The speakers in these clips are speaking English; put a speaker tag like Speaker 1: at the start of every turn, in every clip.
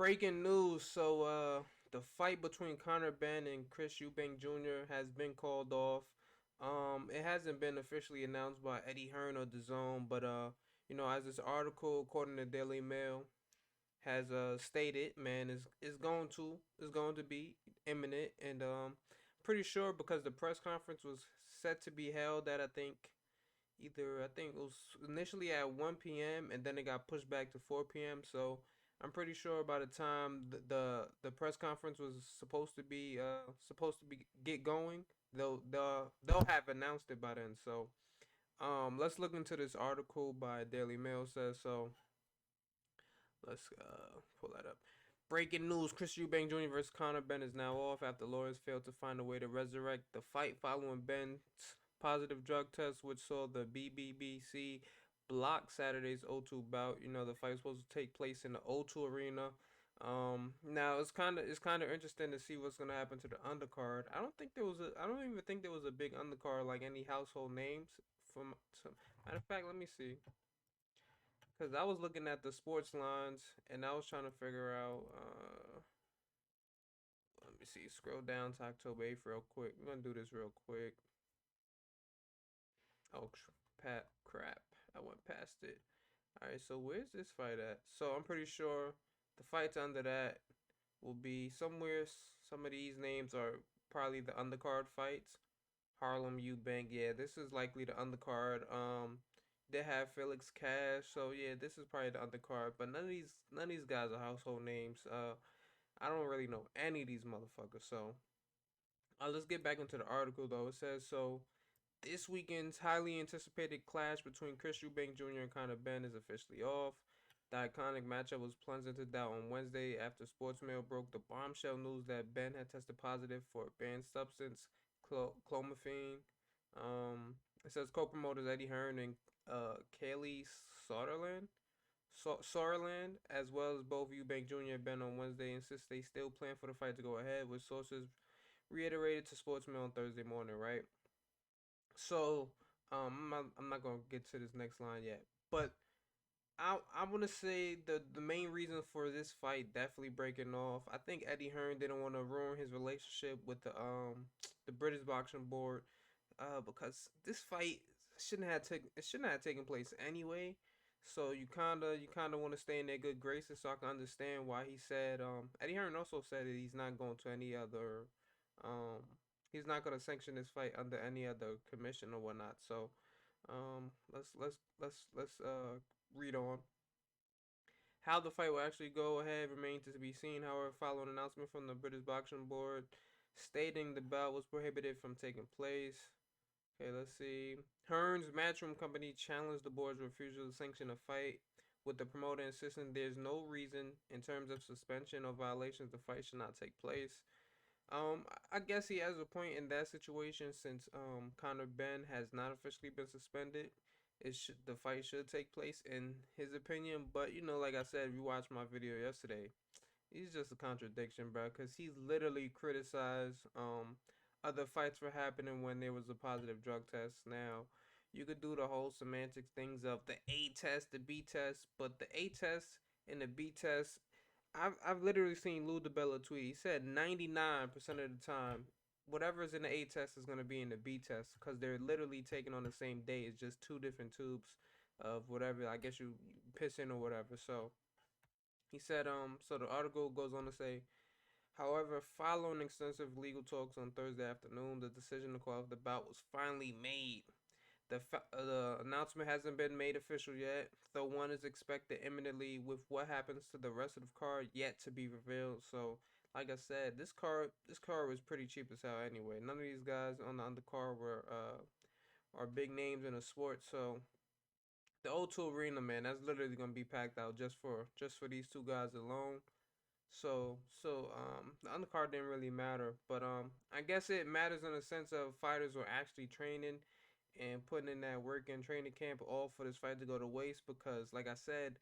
Speaker 1: Breaking news. The fight between Conor Benn and Chris Eubank Jr. has been called off. It hasn't been officially announced by Eddie Hearn or dazn, but as this article, according to Daily Mail, has stated, man, is going to be imminent, and pretty sure because the press conference was set to be held at I think it was initially at 1 p.m. and then it got pushed back to 4 p.m. So I'm pretty sure by the time the press conference was supposed to be get going, they'll have announced it by then. So let's look into this article by Daily Mail says so. Let's pull that up. Breaking news: Chris Eubank Jr. versus Conor Benn is now off after lawyers failed to find a way to resurrect the fight following Benn's positive drug test, which saw the BBBC block Saturday's O2 bout. The fight was supposed to take place in the O2 arena. Now it's kind of interesting to see what's gonna happen to the undercard. I don't even think there was a big undercard like any household names. From Matter of fact, let me see. Cause I was looking at the sports lines and I was trying to figure out. Let me see. Scroll down to October 8th real quick. We're gonna do this real quick. Oh, crap! I went past it. All right. So where's this fight at? So I'm pretty sure the fights under that will be somewhere. Some of these names are probably the undercard fights. Harlem Eubank. Yeah, this is likely the undercard. They have Felix Cash, so yeah, this is probably the undercard. But none of these guys are household names. I don't really know any of these motherfuckers. So let's get back into the article though. It says so. This weekend's highly anticipated clash between Chris Eubank Jr. and Conor Benn is officially off. The iconic matchup was plunged into doubt on Wednesday after Sportsmail broke the bombshell news that Benn had tested positive for a banned substance, clomiphene. It says co-promoters Eddie Hearn and Kaylee Soderland, as well as both Eubank Jr. and Benn on Wednesday, insist they still plan for the fight to go ahead, with sources reiterated to Sportsmail on Thursday morning. Right. So I'm not gonna get to this next line yet, but I want to say the main reason for this fight definitely breaking off. I think Eddie Hearn didn't want to ruin his relationship with the British boxing board, because this fight shouldn't have taken place anyway. So you kinda want to stay in their good graces, so I can understand why he said. Eddie Hearn also said that he's not going to any other um he's not going to sanction this fight under any other commission or whatnot. So let's read on. How the fight will actually go ahead remains to be seen. However, following an announcement from the British Boxing Board stating the bout was prohibited from taking place. Okay, let's see. Hearn's Matchroom Company challenged the board's refusal to sanction a fight, with the promoter insisting there's no reason, in terms of suspension or violations, the fight should not take place. I guess he has a point in that situation since Conor Benn has not officially been suspended. The fight should take place in his opinion, but like I said, if you watched my video yesterday, he's just a contradiction, bro. Cause he literally criticized other fights for happening when there was a positive drug test. Now, you could do the whole semantics things of the A test, the B test, but the A test and the B test, I've literally seen Lou DiBella tweet. He said 99% of the time, whatever's in the A test is gonna be in the B test because they're literally taken on the same day. It's just two different tubes of whatever. I guess you piss in or whatever. So he said, so the article goes on to say, however, following extensive legal talks on Thursday afternoon, the decision to call off the bout was finally made. The announcement hasn't been made official yet, though one is expected imminently, with what happens to the rest of the card yet to be revealed. So, like I said, this card was pretty cheap as hell anyway. None of these guys on the undercard were are big names in the sport. So the O2 Arena, man, that's literally gonna be packed out just for these two guys alone. So the undercard didn't really matter, but I guess it matters in the sense of fighters were actually training and putting in that work in training camp all for this fight to go to waste, because like I said,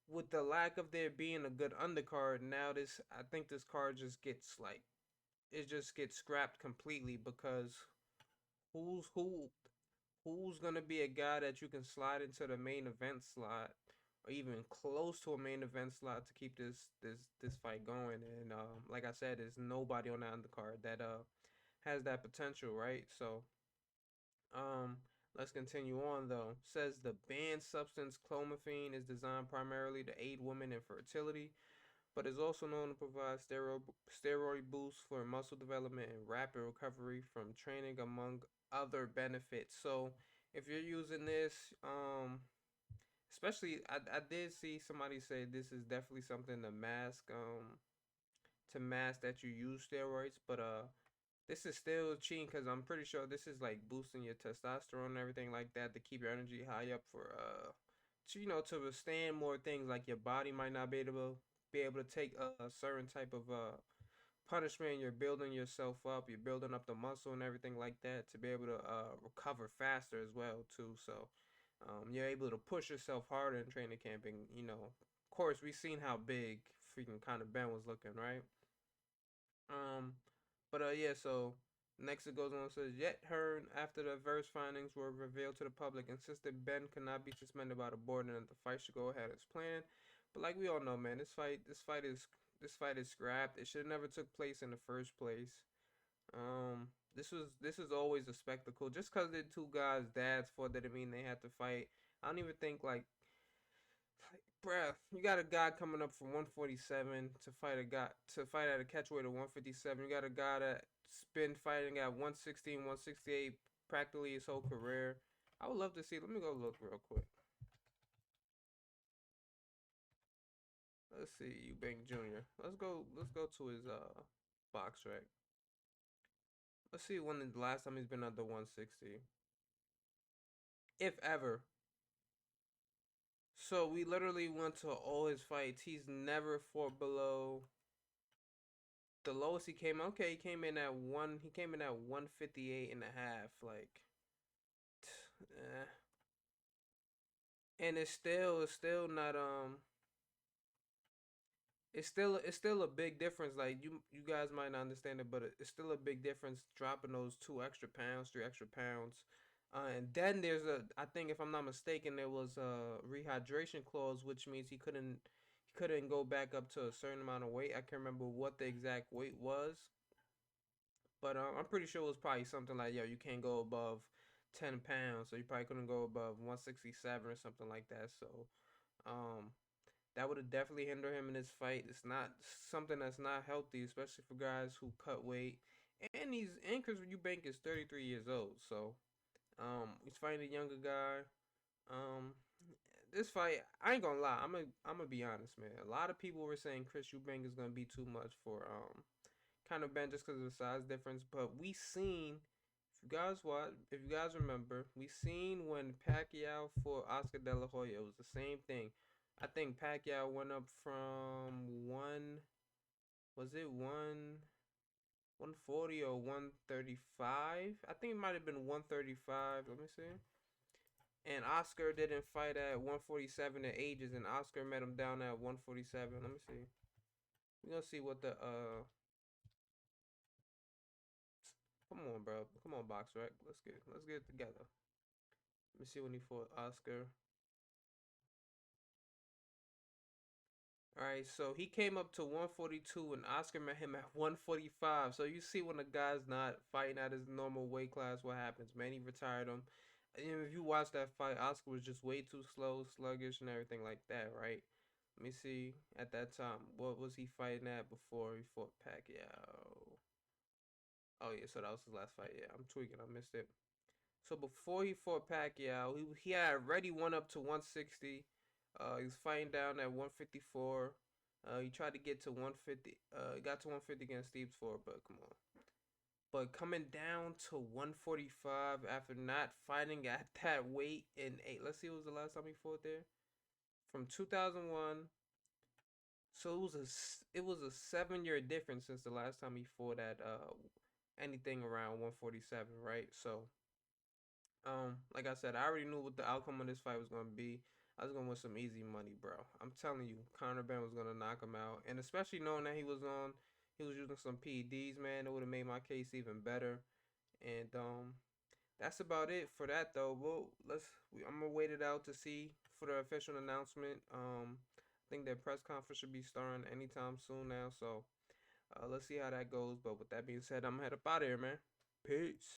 Speaker 1: with the lack of there being a good undercard, now this I think this card just gets like it just gets scrapped completely, because who's who who's gonna be a guy that you can slide into the main event slot? or even close to a main event slot to keep this fight going. And like I said, there's nobody on that undercard that has that potential, right? So um, let's continue on though. Says the banned substance clomiphene is designed primarily to aid women in fertility, but is also known to provide steroid boosts for muscle development and rapid recovery from training, among other benefits. So if you're using this, especially I did see somebody say this is definitely something to mask that you use steroids, but this is still cheating because I'm pretty sure this is like boosting your testosterone and everything like that to keep your energy high up for to to withstand more things. Like your body might not be able to take a certain type of punishment. You're building yourself up, you're building up the muscle and everything like that to be able to recover faster as well too. So you're able to push yourself harder in training camping. Of course, we've seen how big freaking Conor Benn was looking, right? Um, but yeah, so next it goes on and says, yet Hearn, after the adverse findings were revealed to the public, insisted Ben could not be suspended by the board and that the fight should go ahead as planned. But like we all know, man, this fight is scrapped. It should have never took place in the first place. This is always a spectacle. Just because they're two guys' dads fought didn't mean they had to fight. I don't even think bruh, you got a guy coming up from 147 to fight at a catchweight of 157. You got a guy that's been fighting at 116, 168 practically his whole career. I would love to see. Let me go look real quick. Let's see, Eubank Jr. Let's go to his box track. Let's see when the last time he's been under 160, if ever. So we literally went to all his fights. He's never fought below the lowest he came. Okay, he came in at 158 and a half. Like, eh. And it's still not it's still a big difference. Like you guys might not understand it, but it's still a big difference dropping those 2 extra pounds, 3 extra pounds. And then I think if I'm not mistaken, there was a rehydration clause, which means he couldn't go back up to a certain amount of weight. I can't remember what the exact weight was, but I'm pretty sure it was probably something like, yo, you can't go above 10 pounds, so you probably couldn't go above 167 or something like that. So um, that would have definitely hindered him in his fight. It's not something that's not healthy, especially for guys who cut weight. And Chris Eubank is 33 years old, so he's fighting a younger guy. Um, this fight, I ain't gonna lie, I'm gonna be honest, man. A lot of people were saying Chris Eubank is gonna be too much for Conor Benn just because of the size difference. But we seen, if you guys remember, we seen when Pacquiao fought Oscar De La Hoya, it was the same thing. I think Pacquiao went up from was it 140 or 135? I think it might have been 135. Let me see. And Oscar didn't fight at 147 at ages, and Oscar met him down at 147. Let me see. We're gonna see what the Come on, bro. Come on, box rec. Let's get it together. Let me see when he fought Oscar. All right, so he came up to 142, and Oscar met him at 145. So you see when a guy's not fighting at his normal weight class, what happens? Man, he retired him. And if you watch that fight, Oscar was just way too slow, sluggish, and everything like that, right? Let me see. At that time, what was he fighting at before he fought Pacquiao? Oh yeah, so that was his last fight. Yeah, I'm tweaking. I missed it. So before he fought Pacquiao, he had already won up to 160. He was fighting down at 154. He tried to get to 150. He got to 150 against Steve Ford, but come on. But coming down to 145 after not fighting at that weight in eight. Let's see, what was the last time he fought there? From 2001. So it was a 7 year difference since the last time he fought at anything around 147, right? So like I said, I already knew what the outcome of this fight was gonna be. I was gonna win some easy money, bro. I'm telling you, Conor Ben was gonna knock him out, and especially knowing that he was using some PEDs, man, it would have made my case even better. And that's about it for that, though. I'm gonna wait it out to see for the official announcement. I think their press conference should be starting anytime soon now. So let's see how that goes. But with that being said, I'm gonna head up out of here, man. Peace.